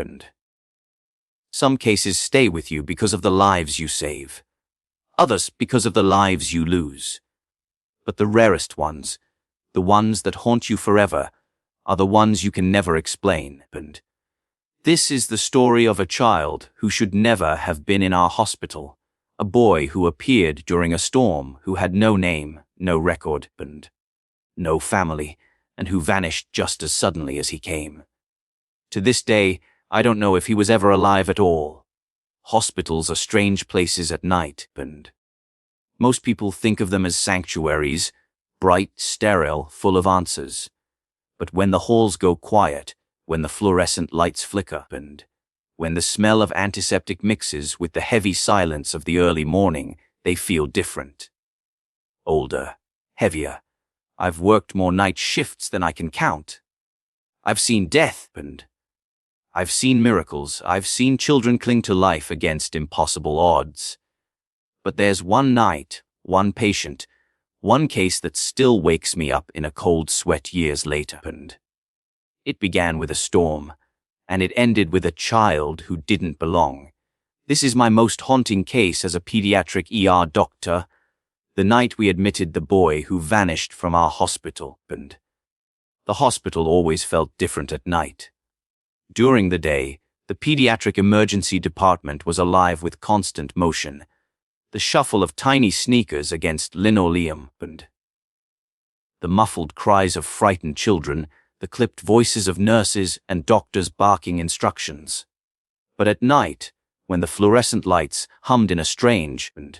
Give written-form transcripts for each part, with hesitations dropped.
And some cases stay with you because of the lives you save, others because of the lives you lose. But the rarest ones, the ones that haunt you forever, are the ones you can never explain. And this is the story of a child who should never have been in our hospital, a boy who appeared during a storm, who had no name, no record, and no family, and who vanished just as suddenly as he came. To this day, I don't know if he was ever alive at all. Hospitals are strange places at night, and most people think of them as sanctuaries, bright, sterile, full of answers. But when the halls go quiet, when the fluorescent lights flicker, and when the smell of antiseptic mixes with the heavy silence of the early morning, they feel different. Older, heavier. I've worked more night shifts than I can count. I've seen death, and I've seen miracles. I've seen children cling to life against impossible odds. But there's one night, one patient, one case that still wakes me up in a cold sweat years later. And it began with a storm, and it ended with a child who didn't belong. This is my most haunting case as a pediatric ER doctor. The night we admitted the boy who vanished from our hospital, and the hospital always felt different at night. During the day, the pediatric emergency department was alive with constant motion, the shuffle of tiny sneakers against linoleum, and the muffled cries of frightened children, the clipped voices of nurses and doctors barking instructions. But at night, when the fluorescent lights hummed in a strange and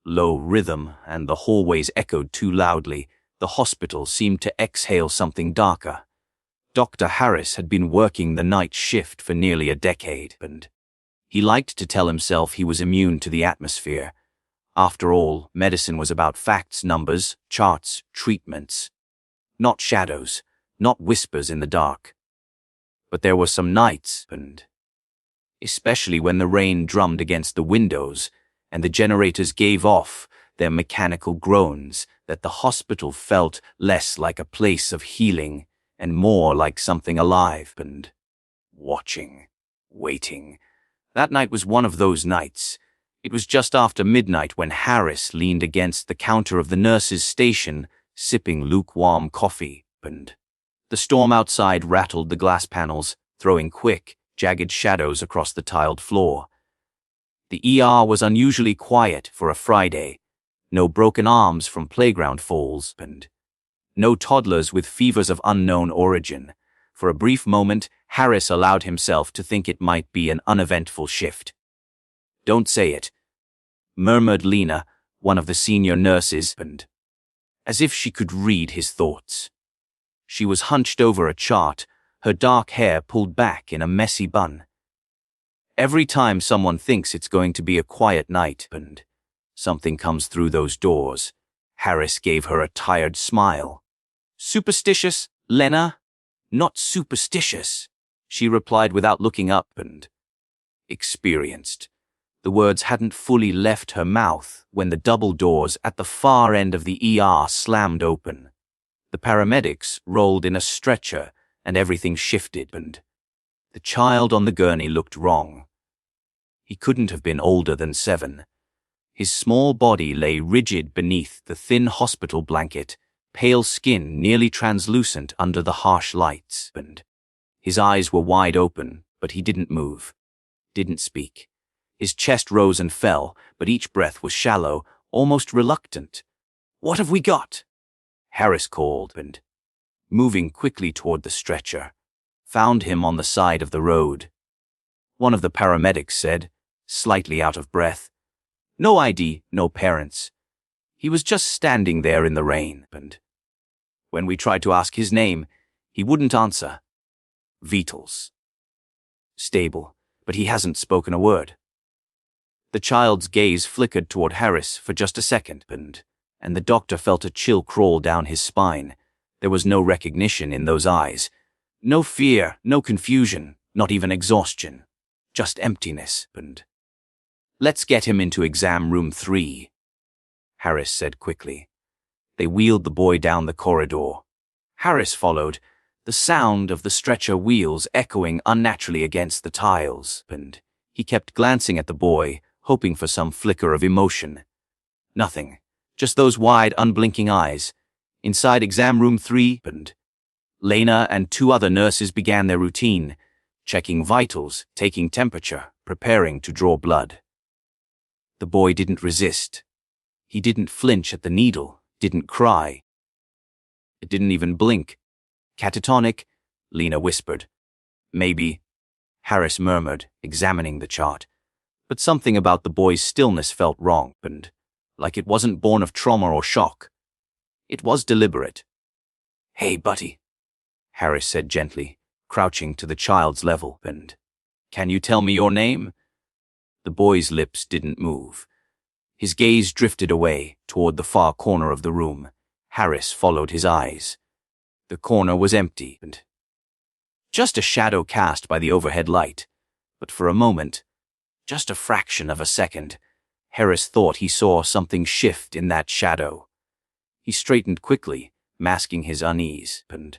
low rhythm and the hallways echoed too loudly, the hospital seemed to exhale something darker. Dr. Harris had been working the night shift for nearly a decade, and he liked to tell himself he was immune to the atmosphere. After all, medicine was about facts, numbers, charts, treatments. Not shadows, not whispers in the dark. But there were some nights, and especially when the rain drummed against the windows and the generators gave off their mechanical groans, that the hospital felt less like a place of healing and more like something alive and watching, waiting. That night was one of those nights. It was just after midnight when Harris leaned against the counter of the nurse's station, sipping lukewarm coffee, and the storm outside rattled the glass panels, throwing quick, jagged shadows across the tiled floor. The ER was unusually quiet for a Friday. No broken arms from playground falls, and no toddlers with fevers of unknown origin. For a brief moment, Harris allowed himself to think it might be an uneventful shift. "Don't say it," murmured Lena, one of the senior nurses, and as if she could read his thoughts. She was hunched over a chart, her dark hair pulled back in a messy bun. Every time someone thinks it's going to be a quiet night, and something comes through those doors, Harris gave her a tired smile. "Superstitious, Lena?" "Not superstitious," she replied without looking up, and experienced. The words hadn't fully left her mouth when the double doors at the far end of the ER slammed open. The paramedics rolled in a stretcher, and everything shifted, and the child on the gurney looked wrong. He couldn't have been older than 7. His small body lay rigid beneath the thin hospital blanket, pale skin nearly translucent under the harsh lights, and his eyes were wide open, but he didn't move, didn't speak. His chest rose and fell, but each breath was shallow, almost reluctant. "What have we got?" Harris called, and, moving quickly toward the stretcher, found him on the side of the road. One of the paramedics said, slightly out of breath, "No ID, no parents. He was just standing there in the rain, and when we tried to ask his name, he wouldn't answer. Vitals. Stable, but he hasn't spoken a word." The child's gaze flickered toward Harris for just a second, and the doctor felt a chill crawl down his spine. There was no recognition in those eyes. No fear, no confusion, not even exhaustion. Just emptiness, and "Let's get him into exam room 3, Harris said quickly. They wheeled the boy down the corridor. Harris followed, the sound of the stretcher wheels echoing unnaturally against the tiles, and he kept glancing at the boy, hoping for some flicker of emotion. Nothing, just those wide, unblinking eyes. Inside exam room 3, and Lena and 2 other nurses began their routine, checking vitals, taking temperature, preparing to draw blood. The boy didn't resist. He didn't flinch at the needle, didn't cry. It didn't even blink. Catatonic, Lena whispered. Maybe, Harris murmured, examining the chart. But something about the boy's stillness felt wrong, and like it wasn't born of trauma or shock. It was deliberate. "Hey, buddy," Harris said gently, crouching to the child's level, and "can you tell me your name?" The boy's lips didn't move. His gaze drifted away, toward the far corner of the room. Harris followed his eyes. The corner was empty, and just a shadow cast by the overhead light. But for a moment, just a fraction of a second, Harris thought he saw something shift in that shadow. He straightened quickly, masking his unease, and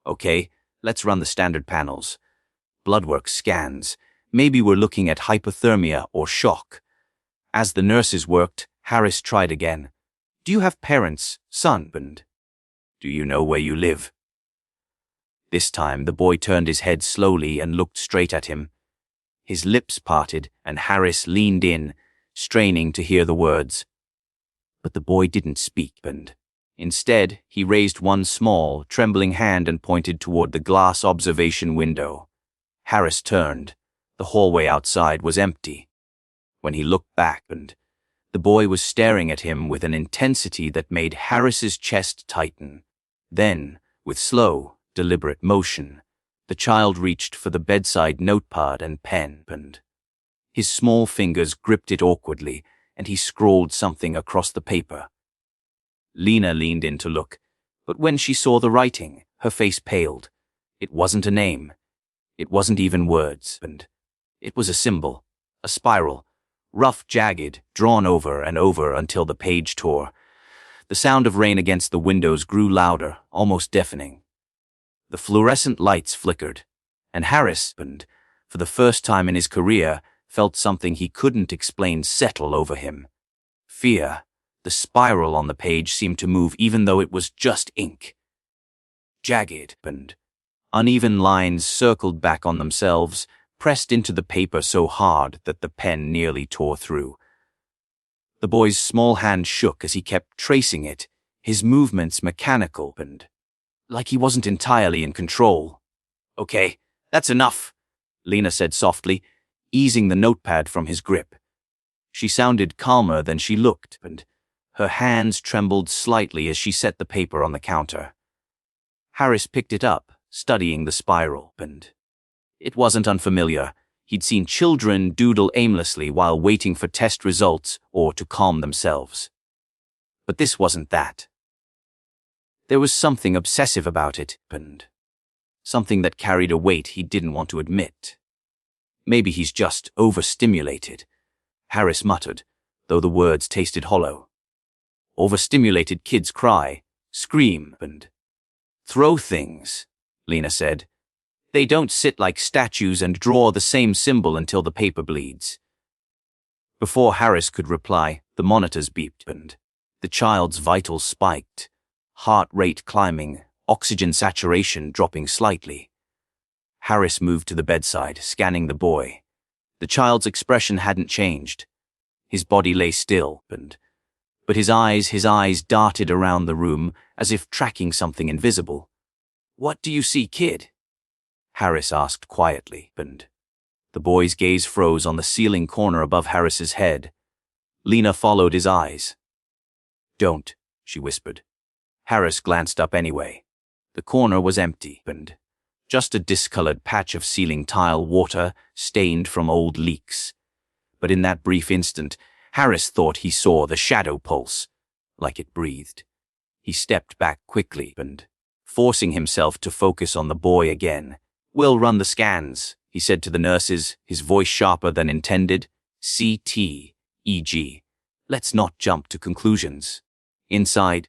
"Okay, let's run the standard panels. Bloodwork scans. Maybe we're looking at hypothermia or shock." As the nurses worked, Harris tried again. "Do you have parents, son, and do you know where you live?" This time the boy turned his head slowly and looked straight at him. His lips parted, and Harris leaned in, straining to hear the words. But the boy didn't speak, and instead he raised one small, trembling hand and pointed toward the glass observation window. Harris turned. The hallway outside was empty. When he looked back, and the boy was staring at him with an intensity that made Harris's chest tighten. Then, with slow, deliberate motion, the child reached for the bedside notepad and pen, and his small fingers gripped it awkwardly, and he scrawled something across the paper. Lena leaned in to look, but when she saw the writing, her face paled. It wasn't a name. It wasn't even words, and it was a symbol, a spiral, rough, jagged, drawn over and over until the page tore. The sound of rain against the windows grew louder, almost deafening. The fluorescent lights flickered, and Harris, for the first time in his career, felt something he couldn't explain settle over him. Fear. The spiral on the page seemed to move even though it was just ink. Jagged and uneven lines circled back on themselves, pressed into the paper so hard that the pen nearly tore through. The boy's small hand shook as he kept tracing it, his movements mechanical and like he wasn't entirely in control. "Okay, that's enough," Lena said softly, easing the notepad from his grip. She sounded calmer than she looked, and her hands trembled slightly as she set the paper on the counter. Harris picked it up, studying the spiral, and it wasn't unfamiliar. He'd seen children doodle aimlessly while waiting for test results or to calm themselves. But this wasn't that. There was something obsessive about it, and something that carried a weight he didn't want to admit. "Maybe he's just overstimulated," Harris muttered, though the words tasted hollow. "Overstimulated kids cry, scream, and throw things," Lena said. "They don't sit like statues and draw the same symbol until the paper bleeds." Before Harris could reply, the monitors beeped, and the child's vitals spiked, heart rate climbing, oxygen saturation dropping slightly. Harris moved to the bedside, scanning the boy. The child's expression hadn't changed. His body lay still, but his eyes darted around the room as if tracking something invisible. "What do you see, kid?" Harris asked quietly, and the boy's gaze froze on the ceiling corner above Harris's head. Lena followed his eyes. "Don't," she whispered. Harris glanced up anyway. The corner was empty, and just a discolored patch of ceiling tile water stained from old leaks. But in that brief instant, Harris thought he saw the shadow pulse, like it breathed. He stepped back quickly and, forcing himself to focus on the boy again, "We'll run the scans," he said to the nurses, his voice sharper than intended. "CT, EG. Let's not jump to conclusions." Inside,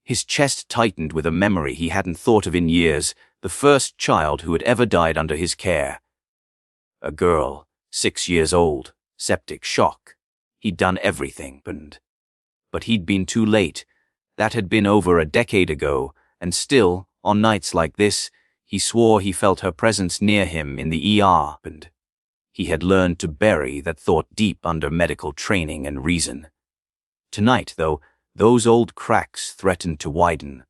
His chest tightened with a memory he hadn't thought of in years, the first child who had ever died under his care. A girl, 6 years old, septic shock. He'd done everything, but he'd been too late. That had been over a decade ago, and still, on nights like this, he swore he felt her presence near him in the ER, and he had learned to bury that thought deep under medical training and reason. Tonight, though, those old cracks threatened to widen.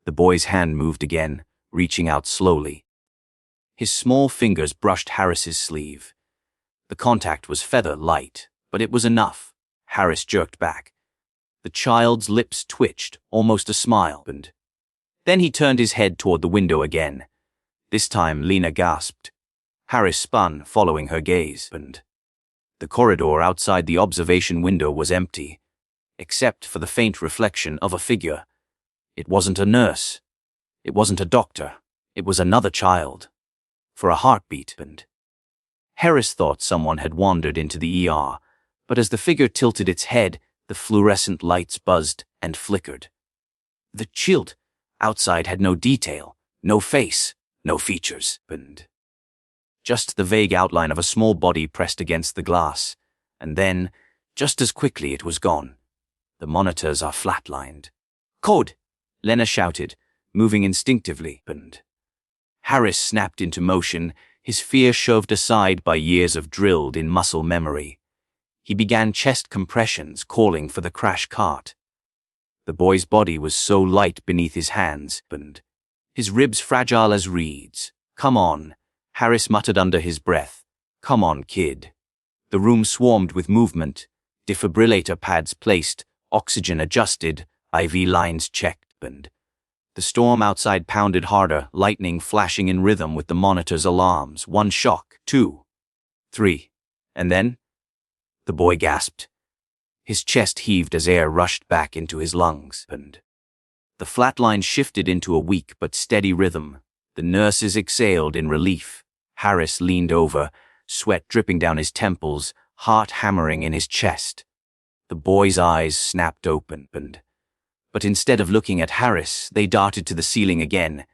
The boy's hand moved again, reaching out slowly. His small fingers brushed Harris's sleeve. The contact was feather light, but it was enough. Harris jerked back. The child's lips twitched, almost a smile, and then he turned his head toward the window again. This time Lena gasped. Harris spun, following her gaze, and the corridor outside the observation window was empty, except for the faint reflection of a figure. It wasn't a nurse. It wasn't a doctor. It was another child. For a heartbeat, and Harris thought someone had wandered into the ER, but as the figure tilted its head, the fluorescent lights buzzed and flickered. The child outside had no detail, no face, no features, and just the vague outline of a small body pressed against the glass, and then, just as quickly, it was gone. The monitors are flatlined. "Code!" Lena shouted, moving instinctively, and Harris snapped into motion, his fear shoved aside by years of drilled-in muscle memory. He began chest compressions, calling for the crash cart. The boy's body was so light beneath his hands, and his ribs fragile as reeds. "Come on," Harris muttered under his breath. "Come on, kid." The room swarmed with movement, defibrillator pads placed, oxygen adjusted, IV lines checked, and the storm outside pounded harder, lightning flashing in rhythm with the monitor's alarms. 1 shock, 2, 3, and then the boy gasped. His chest heaved as air rushed back into his lungs, and the flat line shifted into a weak but steady rhythm. The nurses exhaled in relief. Harris leaned over, sweat dripping down his temples, heart hammering in his chest. The boy's eyes snapped open, but instead of looking at Harris, they darted to the ceiling again.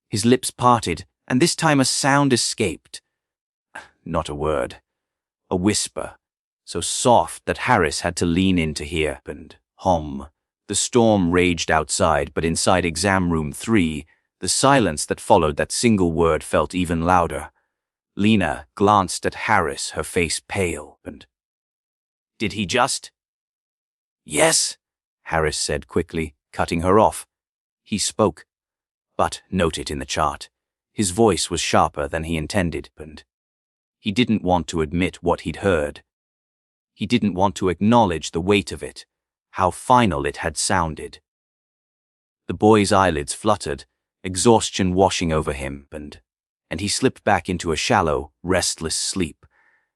His lips parted, and this time a sound escaped. Not a word. A whisper, so soft that Harris had to lean in to hear, and hum. The storm raged outside, but inside exam room 3, the silence that followed that single word felt even louder. Lena glanced at Harris, her face pale, and "Did he just?" "Yes," Harris said quickly, cutting her off. He spoke, but, note it in the chart, his voice was sharper than he intended, and he didn't want to admit what he'd heard. He didn't want to acknowledge the weight of it, how final it had sounded. The boy's eyelids fluttered, exhaustion washing over him, and he slipped back into a shallow, restless sleep.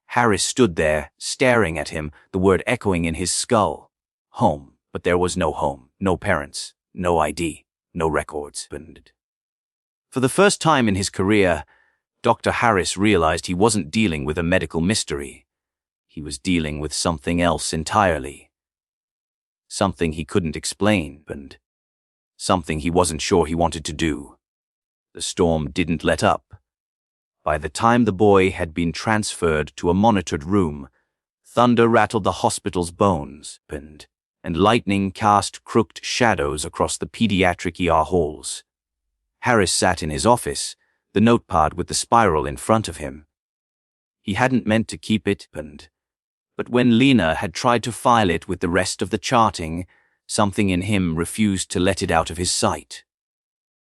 Harris stood there, staring at him, the word echoing in his skull. Home, but there was no home, no parents, no ID, no records, and for the first time in his career, Dr. Harris realized he wasn't dealing with a medical mystery. He was dealing with something else entirely. Something he couldn't explain, and something he wasn't sure he wanted to do. The storm didn't let up. By the time the boy had been transferred to a monitored room, thunder rattled the hospital's bones, and lightning cast crooked shadows across the pediatric ER halls. Harris sat in his office, the notepad with the spiral in front of him. He hadn't meant to keep it, but when Lena had tried to file it with the rest of the charting, something in him refused to let it out of his sight.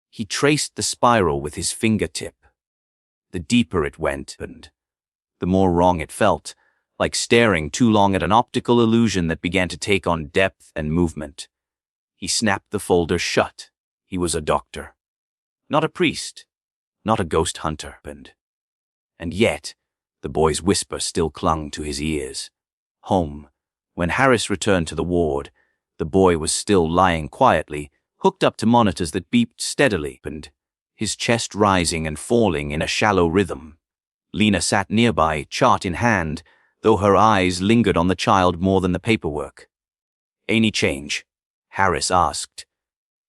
He traced the spiral with his fingertip. The deeper it went, and the more wrong it felt, like staring too long at an optical illusion that began to take on depth and movement. He snapped the folder shut. He was a doctor, not a priest, not a ghost hunter, and yet the boy's whisper still clung to his ears. Home. When Harris returned to the ward, the boy was still lying quietly, hooked up to monitors that beeped steadily, and his chest rising and falling in a shallow rhythm. Lena sat nearby, chart in hand, though her eyes lingered on the child more than the paperwork. "Any change?" Harris asked,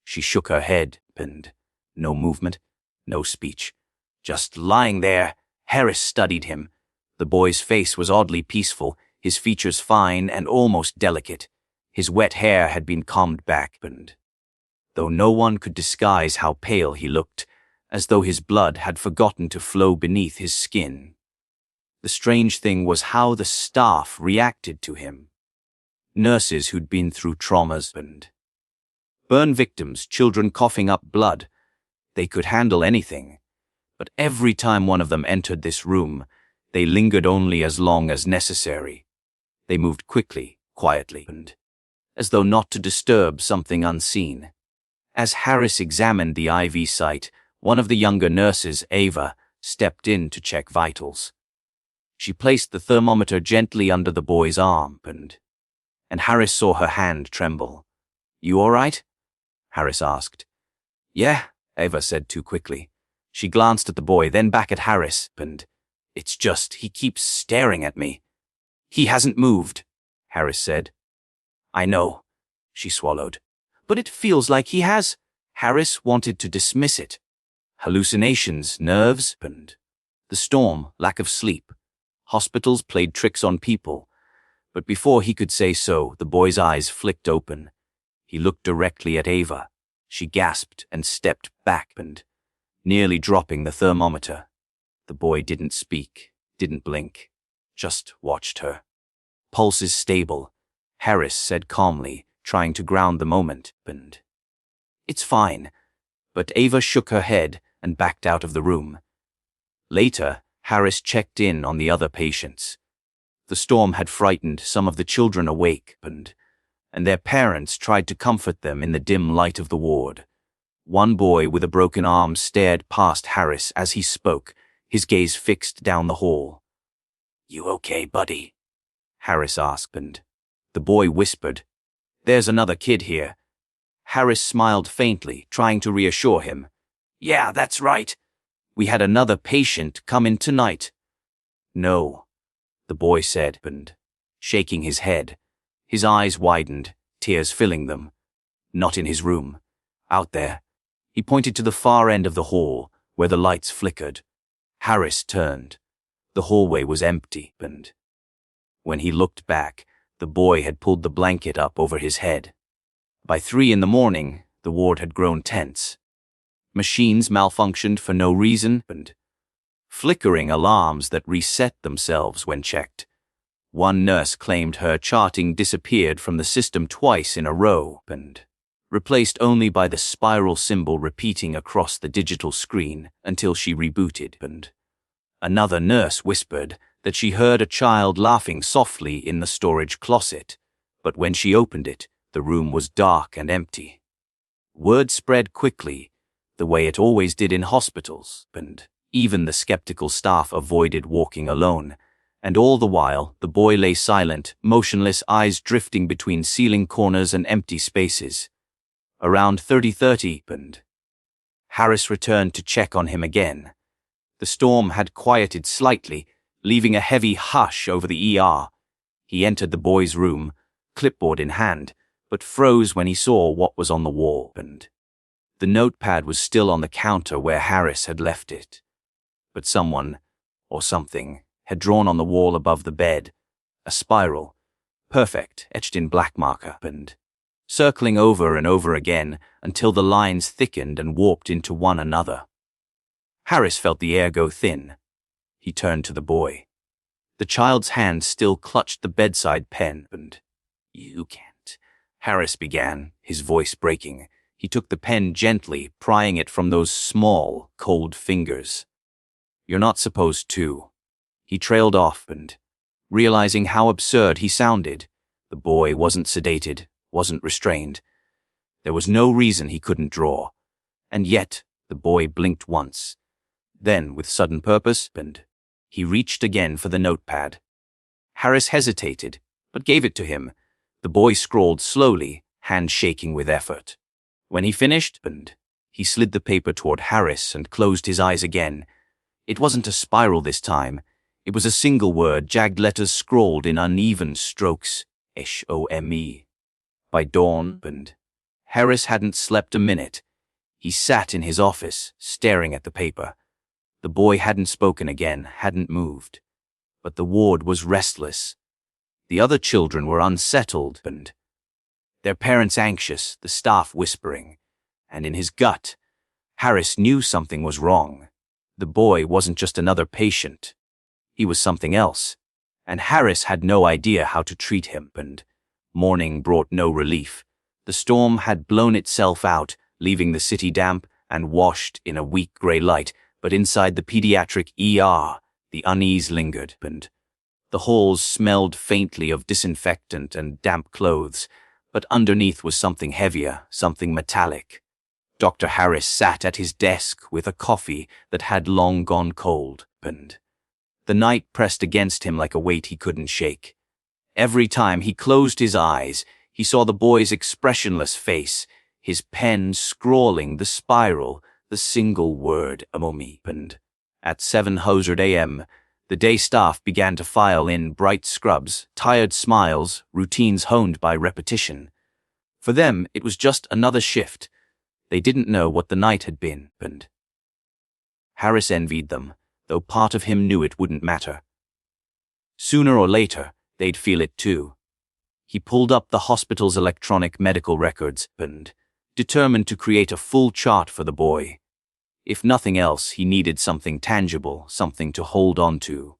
She shook her head, and no movement, no speech. Just lying there. Harris studied him. The boy's face was oddly peaceful, his features fine and almost delicate. His wet hair had been combed back, and though no one could disguise how pale he looked, as though his blood had forgotten to flow beneath his skin. The strange thing was how the staff reacted to him. Nurses who'd been through traumas and burn victims, children coughing up blood. They could handle anything. But every time one of them entered this room, they lingered only as long as necessary. They moved quickly, quietly, and as though not to disturb something unseen. As Harris examined the IV site, one of the younger nurses, Ava, stepped in to check vitals. She placed the thermometer gently under the boy's arm, and Harris saw her hand tremble. "You all right?" Harris asked. "Yeah," Ava said too quickly. She glanced at the boy, then back at Harris, and "It's just, he keeps staring at me." "He hasn't moved," Harris said. "I know," she swallowed. "But it feels like he has." Harris wanted to dismiss it. Hallucinations, nerves, and the storm, lack of sleep. Hospitals played tricks on people. But before he could say so, the boy's eyes flicked open. He looked directly at Ava. She gasped and stepped back, and nearly dropping the thermometer. The boy didn't speak, didn't blink, just watched her. "Pulse is stable," Harris said calmly, trying to ground the moment, and "It's fine." But Ava shook her head and backed out of the room. Later, Harris checked in on the other patients. The storm had frightened some of the children awake, and their parents tried to comfort them in the dim light of the ward. One boy with a broken arm stared past Harris as he spoke, his gaze fixed down the hall. "You okay, buddy?" Harris asked, and the boy whispered, "There's another kid here." Harris smiled faintly, trying to reassure him. "Yeah, that's right. We had another patient come in tonight." "No," the boy said, and shaking his head. His eyes widened, tears filling them. "Not in his room. Out there." He pointed to the far end of the hall, where the lights flickered. Harris turned. The hallway was empty, and when he looked back, the boy had pulled the blanket up over his head. By 3 a.m, the ward had grown tense. Machines malfunctioned for no reason, and flickering alarms that reset themselves when checked. One nurse claimed her charting disappeared from the system twice in a row, and replaced only by the spiral symbol repeating across the digital screen until she rebooted, and another nurse whispered that she heard a child laughing softly in the storage closet, but when she opened it, the room was dark and empty. Word spread quickly, the way it always did in hospitals, and even the skeptical staff avoided walking alone, and all the while the boy lay silent, motionless, eyes drifting between ceiling corners and empty spaces. Around 30:30, and Harris returned to check on him again. The storm had quieted slightly, leaving a heavy hush over the ER. He entered the boy's room, clipboard in hand, but froze when he saw what was on the wall, and the notepad was still on the counter where Harris had left it. But someone, or something, had drawn on the wall above the bed a spiral, perfect, etched in black marker, and circling over and over again until the lines thickened and warped into one another. Harris felt the air go thin. He turned to the boy. The child's hand still clutched the bedside pen, and "You can't," Harris began, his voice breaking. He took the pen gently, prying it from those small, cold fingers. "You're not supposed to." He trailed off, and realizing how absurd he sounded, the boy wasn't sedated, wasn't restrained. There was no reason he couldn't draw. And yet, the boy blinked once. Then, with sudden purpose, and he reached again for the notepad. Harris hesitated, but gave it to him. The boy scrawled slowly, hand shaking with effort. When he finished, and he slid the paper toward Harris and closed his eyes again. It wasn't a spiral this time. It was a single word, jagged letters scrawled in uneven strokes. SOME. By dawn, and Harris hadn't slept a minute. He sat in his office, staring at the paper. The boy hadn't spoken again, hadn't moved. But the ward was restless. The other children were unsettled, and their parents anxious, the staff whispering. And in his gut, Harris knew something was wrong. The boy wasn't just another patient. He was something else. And Harris had no idea how to treat him, and morning brought no relief. The storm had blown itself out, leaving the city damp and washed in a weak gray light, but inside the pediatric ER, the unease lingered, and the halls smelled faintly of disinfectant and damp clothes, but underneath was something heavier, something metallic. Dr. Harris sat at his desk with a coffee that had long gone cold, and the night pressed against him like a weight he couldn't shake. Every time he closed his eyes, he saw the boy's expressionless face, his pen scrawling the spiral, the single word, "Amomi." And at 7:00 a.m., the day staff began to file in bright scrubs, tired smiles, routines honed by repetition. For them, it was just another shift. They didn't know what the night had been, and Harris envied them, though part of him knew it wouldn't matter. Sooner or later, they'd feel it too. He pulled up the hospital's electronic medical records and determined to create a full chart for the boy. If nothing else, he needed something tangible, something to hold on to.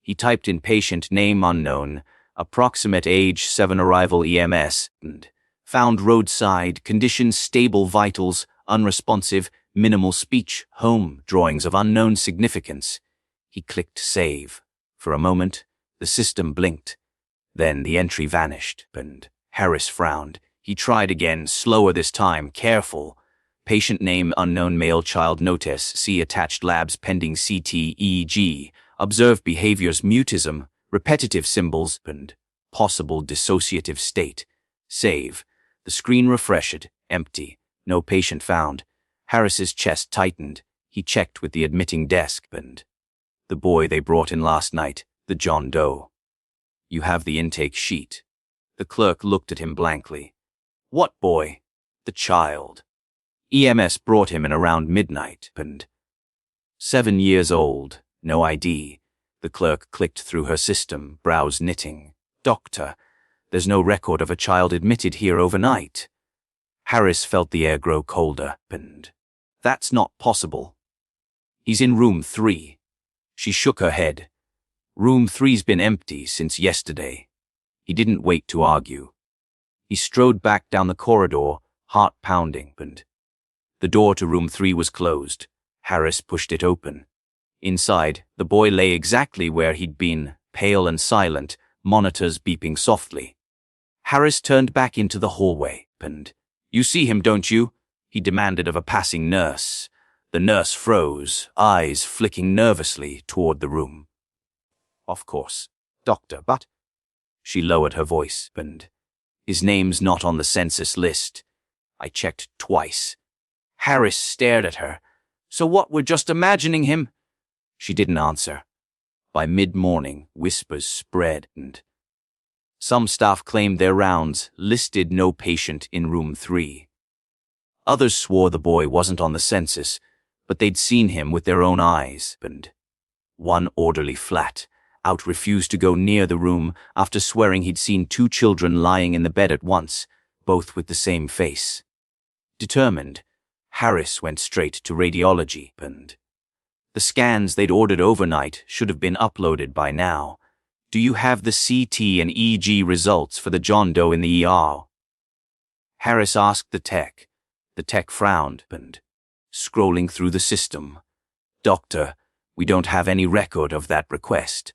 He typed in patient name unknown, approximate age 7 arrival EMS, and found roadside, condition stable vitals, unresponsive, minimal speech, home, drawings of unknown significance. He clicked save. For a moment, the system blinked. Then the entry vanished, and Harris frowned. He tried again, slower this time, careful. Patient name unknown, male child, notice, see attached labs pending CT, EEG, observe behaviors, mutism, repetitive symbols, and possible dissociative state. Save. The screen refreshed, empty, no patient found. Harris's chest tightened. He checked with the admitting desk, and the boy they brought in last night, the John Doe. You have the intake sheet. The clerk looked at him blankly. What boy? The child. EMS brought him in around midnight, and 7 years old, no ID. The clerk clicked through her system, brows knitting. Doctor, there's no record of a child admitted here overnight. Harris felt the air grow colder, and that's not possible. He's in room 3. She shook her head. Room 3's been empty since yesterday. He didn't wait to argue. He strode back down the corridor, heart pounding, and the door to room 3 was closed. Harris pushed it open. Inside, the boy lay exactly where he'd been, pale and silent, monitors beeping softly. Harris turned back into the hallway, and you see him, don't you? He demanded of a passing nurse. The nurse froze, eyes flicking nervously toward the room. Of course, doctor, but she lowered her voice, and his name's not on the census list. I checked twice. Harris stared at her. So what, we're just imagining him? She didn't answer. By mid-morning, whispers spread, and some staff claimed their rounds listed no patient in room 3. Others swore the boy wasn't on the census, but they'd seen him with their own eyes, and one orderly flat out refused to go near the room after swearing he'd seen 2 children lying in the bed at once, both with the same face. Determined, Harris went straight to radiology, and the scans they'd ordered overnight should have been uploaded by now. Do you have the CT and EEG results for the John Doe in the ER? Harris asked the tech. The tech frowned, and scrolling through the system. Doctor, we don't have any record of that request.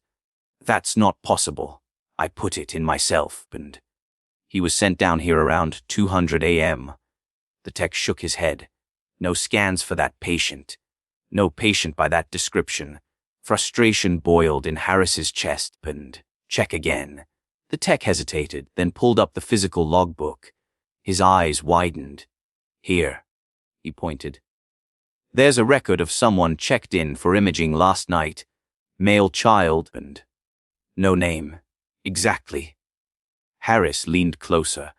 That's not possible. I put it in myself, and he was sent down here around 2:00 a.m. The tech shook his head. No scans for that patient. No patient by that description. Frustration boiled in Harris's chest, and check again. The tech hesitated, then pulled up the physical logbook. His eyes widened. Here, he pointed. There's a record of someone checked in for imaging last night. Male child, and no name. Exactly. Harris leaned closer,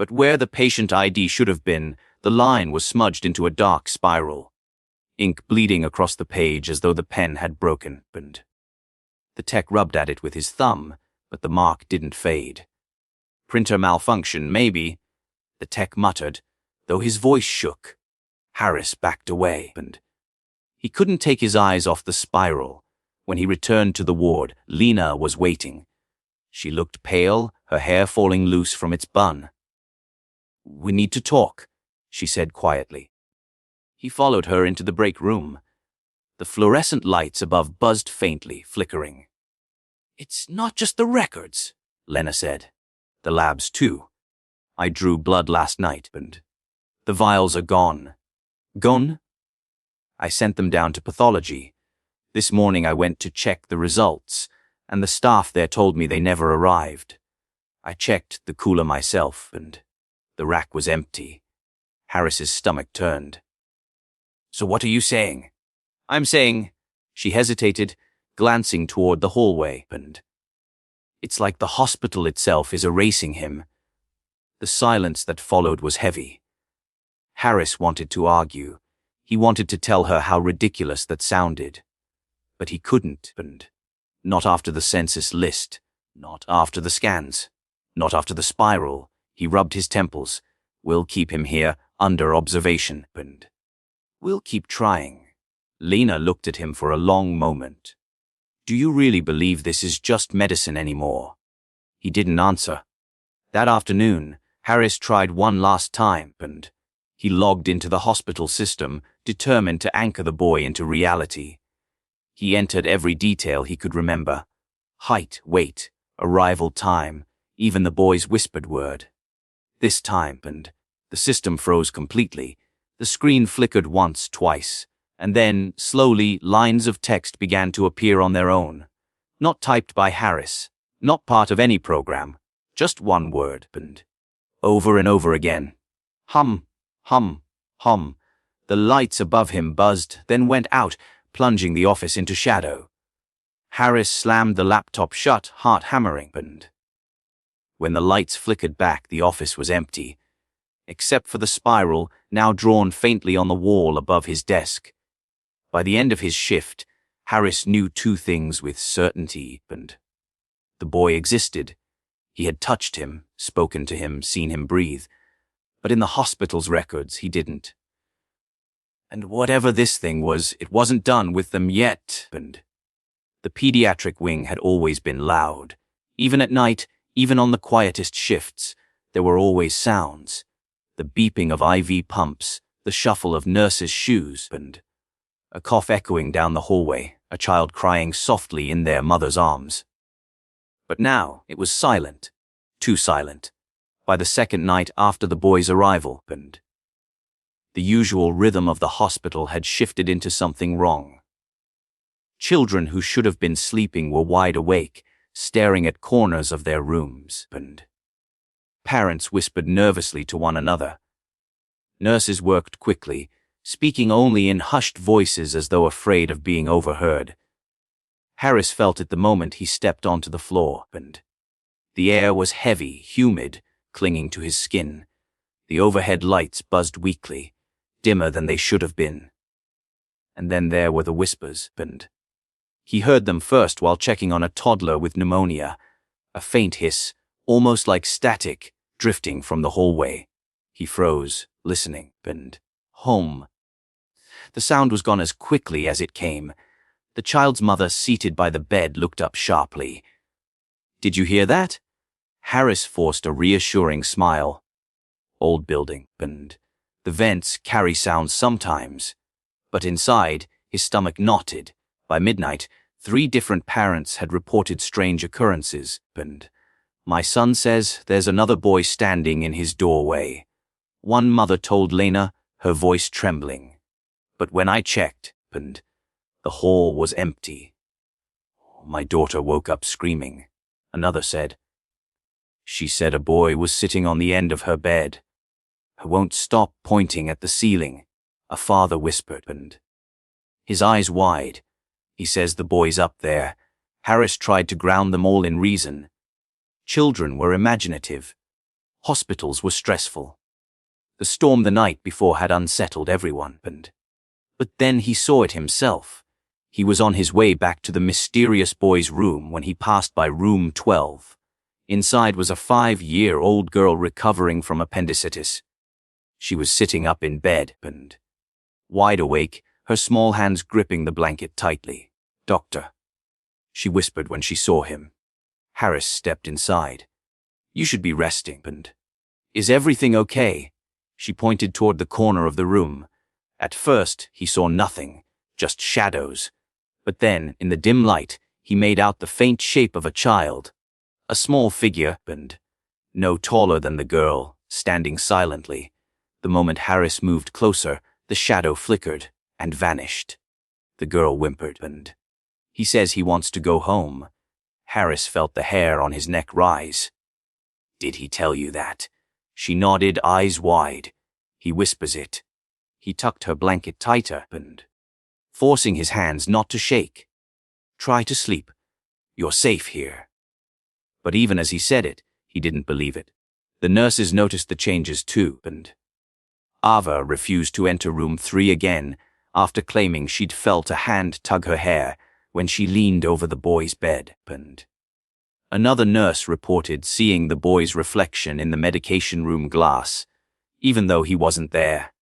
But where the patient ID should have been, the line was smudged into a dark spiral, ink bleeding across the page as though the pen had broken. The tech rubbed at it with his thumb, but the mark didn't fade. Printer malfunction, maybe, the tech muttered, though his voice shook. Harris backed away, and he couldn't take his eyes off the spiral. When he returned to the ward, Lena was waiting. She looked pale, her hair falling loose from its bun. "We need to talk," she said quietly. He followed her into the break room. The fluorescent lights above buzzed faintly, flickering. "It's not just the records," Lena said. "The labs, too. I drew blood last night, and the vials are gone." "Gone?" "I sent them down to pathology. This morning I went to check the results, and the staff there told me they never arrived. I checked the cooler myself, and the rack was empty." Harris's stomach turned. "So what are you saying?" "I'm saying," she hesitated, glancing toward the hallway, and it's like the hospital itself is erasing him. The silence that followed was heavy. Harris wanted to argue. He wanted to tell her how ridiculous that sounded. But he couldn't, and not after the census list, not after the scans, not after the spiral. He rubbed his temples. "We'll keep him here, under observation, and we'll keep trying." Lena looked at him for a long moment. "Do you really believe this is just medicine anymore?" He didn't answer. That afternoon, Harris tried one last time, and he logged into the hospital system, determined to anchor the boy into reality. He entered every detail he could remember: height, weight, arrival time, even the boy's whispered word. This time, and the system froze completely. The screen flickered once, twice, and then, slowly, lines of text began to appear on their own. Not typed by Harris, not part of any program, just one word, and over again. Hum, hum, hum. The lights above him buzzed, then went out, plunging the office into shadow. Harris slammed the laptop shut, heart hammering, and when the lights flickered back, the office was empty, except for the spiral, now drawn faintly on the wall above his desk. By the end of his shift, Harris knew two things with certainty, and the boy existed. He had touched him, spoken to him, seen him breathe, but in the hospital's records, he didn't. And whatever this thing was, it wasn't done with them yet, and the pediatric wing had always been loud. Even at night, even on the quietest shifts, there were always sounds. The beeping of IV pumps, the shuffle of nurses' shoes, and a cough echoing down the hallway, a child crying softly in their mother's arms. But now it was silent, too silent, by the second night after the boy's arrival, and the usual rhythm of the hospital had shifted into something wrong. Children who should have been sleeping were wide awake, staring at corners of their rooms, and parents whispered nervously to one another. Nurses worked quickly, speaking only in hushed voices as though afraid of being overheard. Harris felt it the moment he stepped onto the floor, and the air was heavy, humid, clinging to his skin. The overhead lights buzzed weakly, dimmer than they should have been. And then there were the whispers, and he heard them first while checking on a toddler with pneumonia, a faint hiss, almost like static, drifting from the hallway. He froze, listening, and home. The sound was gone as quickly as it came. The child's mother, seated by the bed, looked up sharply. "Did you hear that?" Harris forced a reassuring smile. Old building, and the vents carry sounds sometimes. But inside, his stomach knotted. By midnight, 3 different parents had reported strange occurrences, and "My son says there's another boy standing in his doorway," one mother told Lena, her voice trembling. "But when I checked, and the hall was empty." "My daughter woke up screaming," another said. "She said a boy was sitting on the end of her bed. I won't stop pointing at the ceiling," a father whispered, and his eyes wide. "He says the boy's up there." Harris tried to ground them all in reason. Children were imaginative. Hospitals were stressful. The storm the night before had unsettled everyone. But then he saw it himself. He was on his way back to the mysterious boy's room when he passed by room 12. Inside was a 5-year-old girl recovering from appendicitis. She was sitting up in bed, wide awake, her small hands gripping the blanket tightly. "Doctor," she whispered when she saw him. Harris stepped inside. "You should be resting, Is everything okay?" She pointed toward the corner of the room. At first, he saw nothing, just shadows. But then, in the dim light, he made out the faint shape of a child. A small figure, no taller than the girl, standing silently. The moment Harris moved closer, the shadow flickered and vanished. The girl whimpered, "He says he wants to go home." Harris felt the hair on his neck rise. "Did he tell you that?" She nodded, eyes wide. "He whispers it." He tucked her blanket tighter, forcing his hands not to shake. "Try to sleep. You're safe here." But even as he said it, he didn't believe it. The nurses noticed the changes too, Ava refused to enter room 3 again after claiming she'd felt a hand tug her hair when she leaned over the boy's bed. Another nurse reported seeing the boy's reflection in the medication room glass, even though he wasn't there.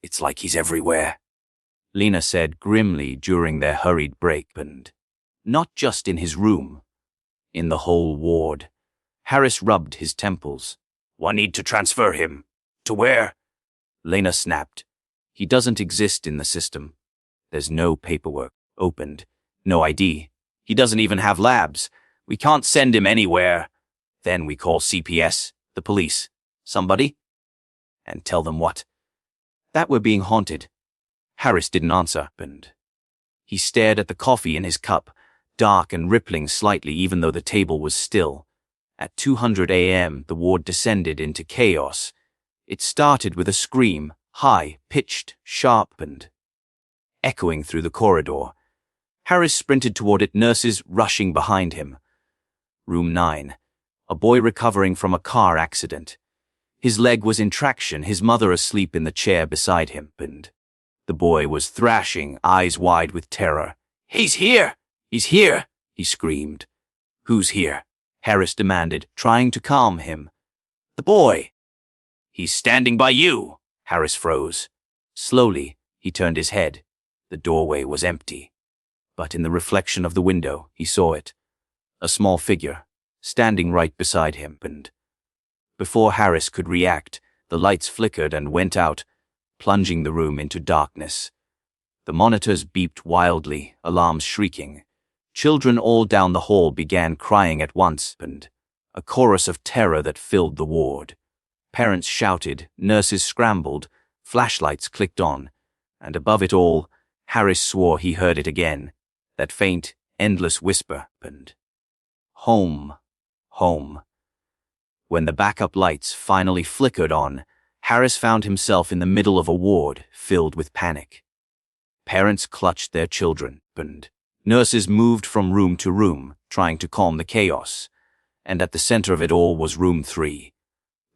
"It's like he's everywhere," Lena said grimly during their hurried break, not just in his room, in the whole ward. Harris rubbed his temples. "I need to transfer him. To where?" Lena snapped. "He doesn't exist in the system. There's no paperwork opened, no ID. He doesn't even have labs. We can't send him anywhere." "Then we call CPS, the police, somebody?" "And tell them what?" "That we're being haunted." Harris didn't answer, he stared at the coffee in his cup, dark and rippling slightly even though the table was still. At 2:00 a.m., the ward descended into chaos. It started with a scream, high-pitched, sharp, echoing through the corridor. Harris sprinted toward it, nurses rushing behind him. Room 9. A boy recovering from a car accident. His leg was in traction, his mother asleep in the chair beside him, the boy was thrashing, eyes wide with terror. "He's here! He's here!" he screamed. "Who's here?" Harris demanded, trying to calm him. "The boy." "He's standing by you." Harris froze. Slowly, he turned his head. The doorway was empty. But in the reflection of the window, he saw it. A small figure, standing right beside him. Before Harris could react, the lights flickered and went out, plunging the room into darkness. The monitors beeped wildly, alarms shrieking. Children all down the hall began crying at once, a chorus of terror that filled the ward. Parents shouted, nurses scrambled, flashlights clicked on, and above it all, Harris swore he heard it again, that faint, endless whisper, "Home, home." When the backup lights finally flickered on, Harris found himself in the middle of a ward filled with panic. Parents clutched their children, nurses moved from room to room, trying to calm the chaos, and at the center of it all was room 3.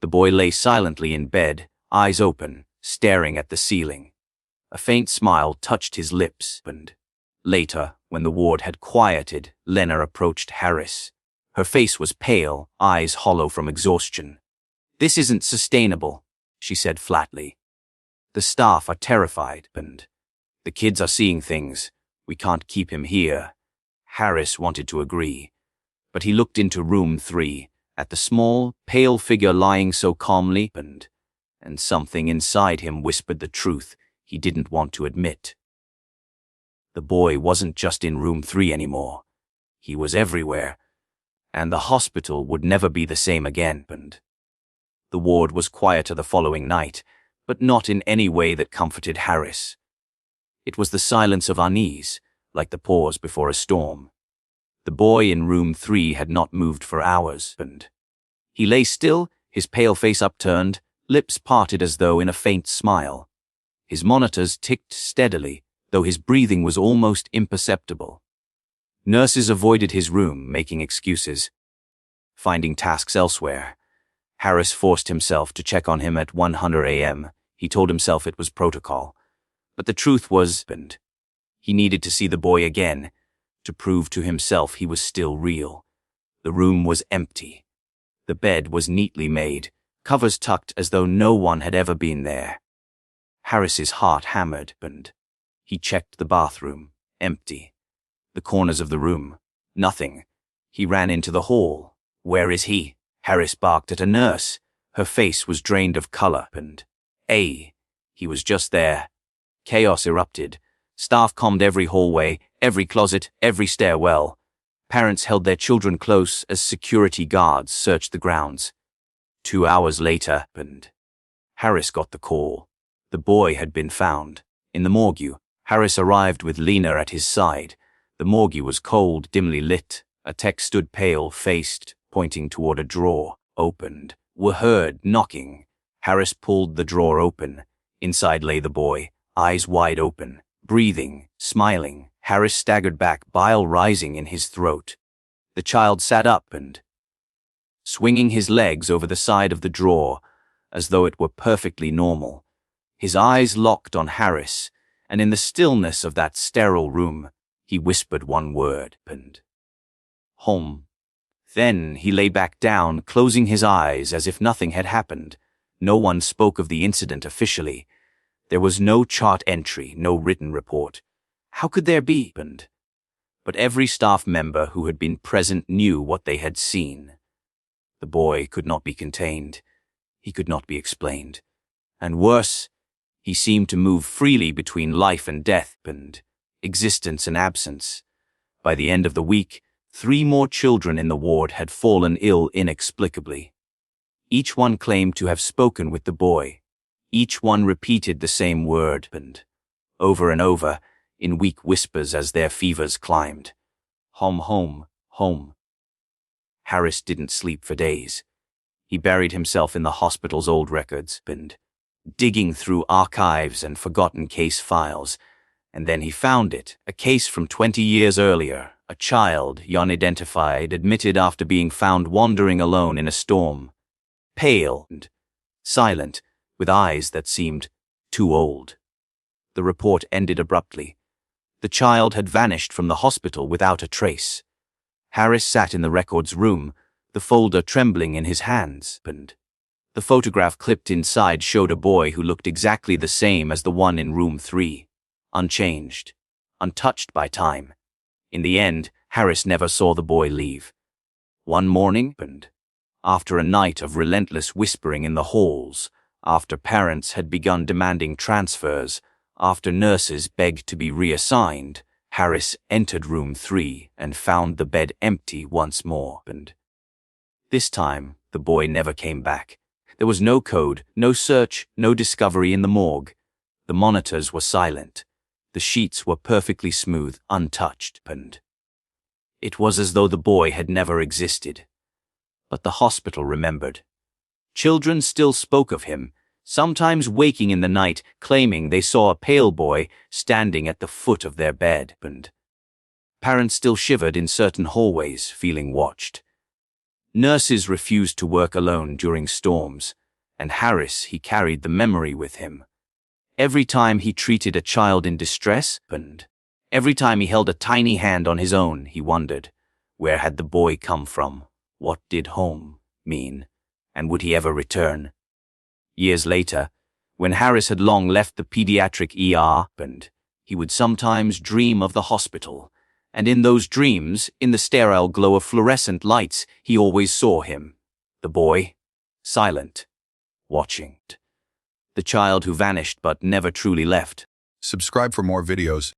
The boy lay silently in bed, eyes open, staring at the ceiling. A faint smile touched his lips, later, when the ward had quieted, Lena approached Harris. Her face was pale, eyes hollow from exhaustion. "This isn't sustainable," she said flatly. "The staff are terrified, the kids are seeing things. We can't keep him here." Harris wanted to agree, but he looked into room 3, at the small, pale figure lying so calmly, and something inside him whispered the truth he didn't want to admit. The boy wasn't just in room 3 anymore. He was everywhere, and the hospital would never be the same again. The ward was quieter the following night, but not in any way that comforted Harris. It was the silence of unease, like the pause before a storm. The boy in room 3 had not moved for hours, he lay still, his pale face upturned, lips parted as though in a faint smile. His monitors ticked steadily, though his breathing was almost imperceptible. Nurses avoided his room, making excuses, finding tasks elsewhere. Harris forced himself to check on him at 100 a.m. He told himself it was protocol. But the truth was, he needed to see the boy again, to prove to himself he was still real. The room was empty. The bed was neatly made, covers tucked as though no one had ever been there. Harris's heart hammered, and he checked the bathroom, empty. The corners of the room, nothing. He ran into the hall. Where is he? Harris barked at a nurse. Her face was drained of color, and he was just there. Chaos erupted. Staff combed every hallway, every closet, every stairwell. Parents held their children close as security guards searched the grounds. 2 hours later, Harris got the call. The boy had been found. In the morgue, Harris arrived with Lena at his side. The morgue was cold, dimly lit. A tech stood pale-faced, pointing toward a drawer. Opened. Were heard knocking. Harris pulled the drawer open. Inside lay the boy, eyes wide open, breathing, smiling. Harris staggered back, bile rising in his throat. The child sat up and, swinging his legs over the side of the drawer, as though it were perfectly normal. His eyes locked on Harris, and in the stillness of that sterile room, he whispered one word, home. Then he lay back down, closing his eyes as if nothing had happened. No one spoke of the incident officially. There was no chart entry, no written report. How could there be? But every staff member who had been present knew what they had seen. The boy could not be contained. He could not be explained. And worse, he seemed to move freely between life and death, and existence and absence. By the end of the week, 3 more children in the ward had fallen ill inexplicably. Each one claimed to have spoken with the boy. Each one repeated the same word, and over, in weak whispers as their fevers climbed. Home, home, home. Harris didn't sleep for days. He buried himself in the hospital's old records, and digging through archives and forgotten case files. And then he found it, a case from 20 years earlier. A child, unidentified, admitted after being found wandering alone in a storm. Pale and silent, with eyes that seemed too old. The report ended abruptly. The child had vanished from the hospital without a trace. Harris sat in the records room, the folder trembling in his hands, and the photograph clipped inside showed a boy who looked exactly the same as the one in room 3, unchanged, untouched by time. In the end, Harris never saw the boy leave. One morning, and after a night of relentless whispering in the halls, after parents had begun demanding transfers, after nurses begged to be reassigned, Harris entered room 3 and found the bed empty once more, and this time, the boy never came back. There was no code, no search, no discovery in the morgue. The monitors were silent. The sheets were perfectly smooth, untouched, and it was as though the boy had never existed. But the hospital remembered. Children still spoke of him, sometimes waking in the night, claiming they saw a pale boy standing at the foot of their bed, and parents still shivered in certain hallways, feeling watched. Nurses refused to work alone during storms, and Harris, he carried the memory with him. Every time he treated a child in distress, and every time he held a tiny hand on his own, he wondered, where had the boy come from? What did home mean? And would he ever return? Years later, when Harris had long left the pediatric ER, and he would sometimes dream of the hospital, and in those dreams, in the sterile glow of fluorescent lights, he always saw him, the boy, silent, watching. The child who vanished but never truly left. Subscribe for more videos.